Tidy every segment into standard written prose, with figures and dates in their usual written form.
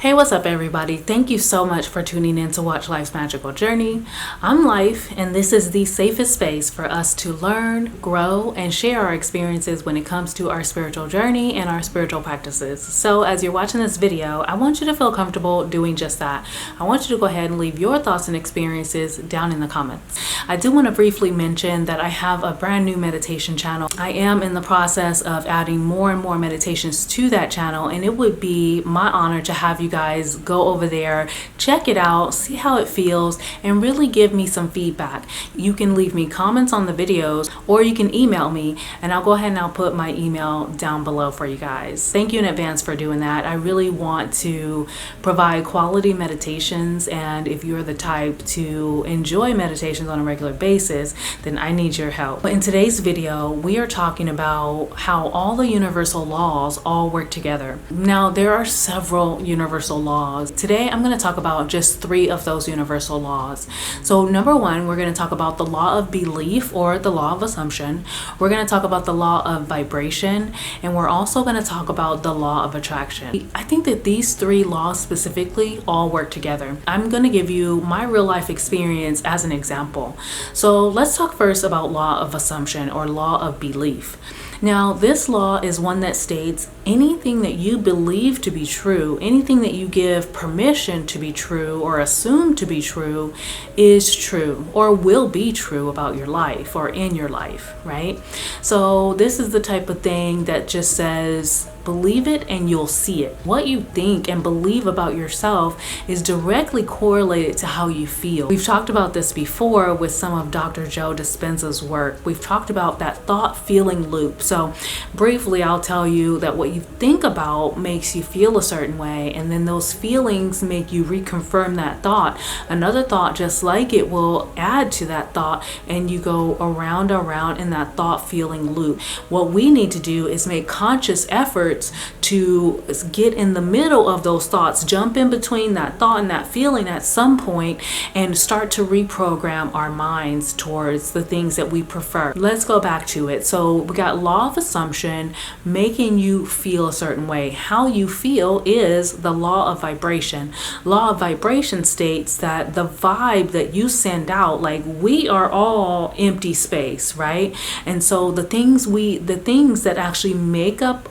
Hey, what's up everybody? Thank you so much for tuning in to watch Life's Magical Journey. I'm Life, and this is the safest space for us to learn, grow, and share our experiences when it comes to our spiritual journey and our spiritual practices. So as you're watching this video, I want you to feel comfortable doing just that. I want you to go ahead and leave your thoughts and experiences down in the comments. I do want to briefly mention that I have a brand new meditation channel. I am in the process of adding more and more meditations to that channel, and it would be my honor to have you guys go over there, check it out, see how it feels, and really give me some feedback. You can leave me comments on the videos, or you can email me, and I'll go ahead and I'll put my email down below for you guys. Thank you in advance for doing that. I really want to provide quality meditations, and if you're the type to enjoy meditations on a regular basis, then I need your help. But in today's video, we are talking about how all the universal laws all work together. Now, there are several universal laws. Today, I'm going to talk about just 3 of those universal laws. So number 1, we're going to talk about the law of belief, or the law of assumption. We're going to talk about the law of vibration, and we're also going to talk about the law of attraction. I think that these 3 laws specifically all work together. I'm going to give you my real life experience as an example. So let's talk first about law of assumption, or law of belief. Now, this law is one that states anything that you believe to be true, anything that you give permission to be true or assume to be true, is true or will be true about your life or in your life, right? So this is the type of thing that just says, believe it and you'll see it. What you think and believe about yourself is directly correlated to how you feel. We've talked about this before with some of Dr. Joe Dispenza's work. We've talked about that thought-feeling loop. So briefly, I'll tell you that what you think about makes you feel a certain way, and then those feelings make you reconfirm that thought. Another thought just like it will add to that thought, and you go around in that thought-feeling loop. What we need to do is make conscious efforts to get in the middle of those thoughts, jump in between that thought and that feeling at some point, and start to reprogram our minds towards the things that we prefer. Let's go back to it. So we got law of assumption, making you feel a certain way. How you feel is the law of vibration. Law of vibration states that the vibe that you send out, like, we are all empty space, right? And so the things that actually make up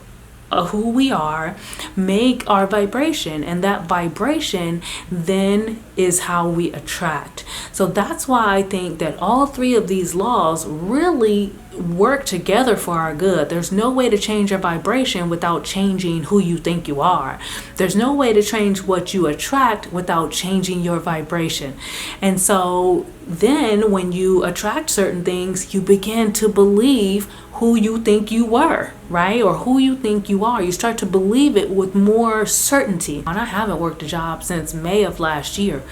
who we are make our vibration, and that vibration then is how we attract. So that's why I think that all 3 of these laws really work together for our good. There's no way to change your vibration without changing who you think you are. There's no way to change what you attract without changing your vibration. And so then when you attract certain things, you begin to believe who you think you were, right? Or who you think you are. You start to believe it with more certainty. And I haven't worked a job since May of last year.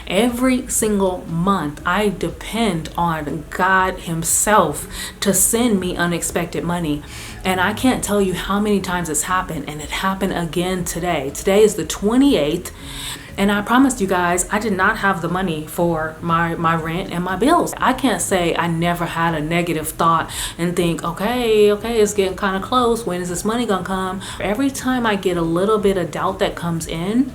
Every single month, I depend on God Himself to send me unexpected money. And I can't tell you how many times it's happened, and it happened again today. Today is the 28th. And I promised you guys, I did not have the money for my rent and my bills. I can't say I never had a negative thought and think, okay, it's getting kind of close. When is this money gonna come? Every time I get a little bit of doubt that comes in,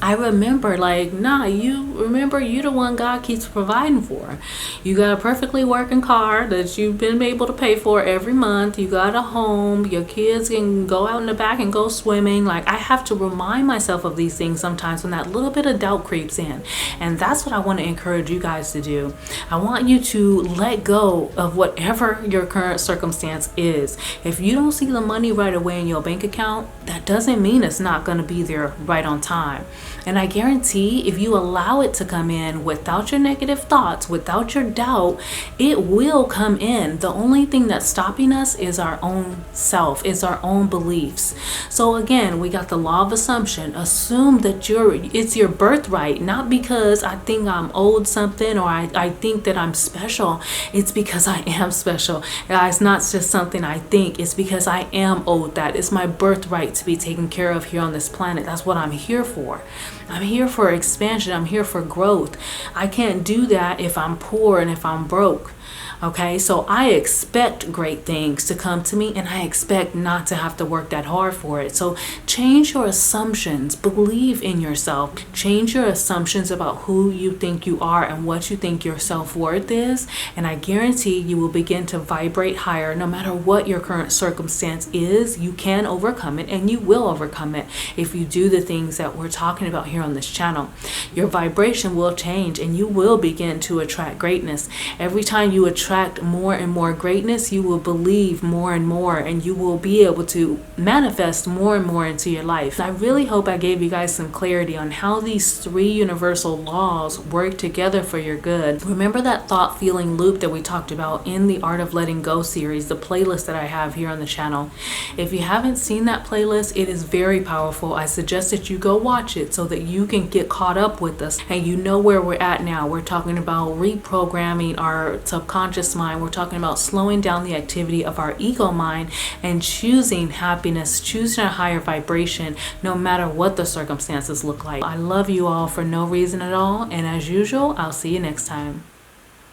I remember, like, nah, you remember you're the one God keeps providing for. You got a perfectly working car that you've been able to pay for every month. You got a home. Your kids can go out in the back and go swimming. Like, I have to remind myself of these things sometimes when that little bit of doubt creeps in. And that's what I want to encourage you guys to do. I want you to let go of whatever your current circumstance is. If you don't see the money right away in your bank account, that doesn't mean it's not going to be there right on time. And I guarantee if you allow it to come in without your negative thoughts, without your doubt, it will come in. The only thing that's stopping us is our own self, is our own beliefs. So again, we got the law of assumption. Assume that it's your birthright, not because I think I'm owed something or I think that I'm special. It's because I am special. It's not just something I think. It's because I am owed that. It's my birthright to be taken care of here on this planet. That's what I'm here for. I'm here for expansion. I'm here for growth. I can't do that if I'm poor and if I'm broke. Okay, so I expect great things to come to me, and I expect not to have to work that hard for it. So change your assumptions, believe in yourself, change your assumptions about who you think you are and what you think your self-worth is, and I guarantee you will begin to vibrate higher. No matter what your current circumstance is, you can overcome it, and you will overcome it if you do the things that we're talking about here on this channel. Your vibration will change, and you will begin to attract greatness. Every time you attract more and more greatness, you will believe more and more, and you will be able to manifest more and more into your life. I really hope I gave you guys some clarity on how these 3 universal laws work together for your good. Remember that thought feeling loop that we talked about in the Art of Letting Go series, the playlist that I have here on the channel. If you haven't seen that playlist, it is very powerful. I suggest that you go watch it so that you can get caught up with us and you know where we're at now. We're talking about reprogramming our subconscious mind. We're talking about slowing down the activity of our ego mind and choosing happiness, choosing a higher vibration, no matter what the circumstances look like. I love you all for no reason at all, and as usual, I'll see you next time.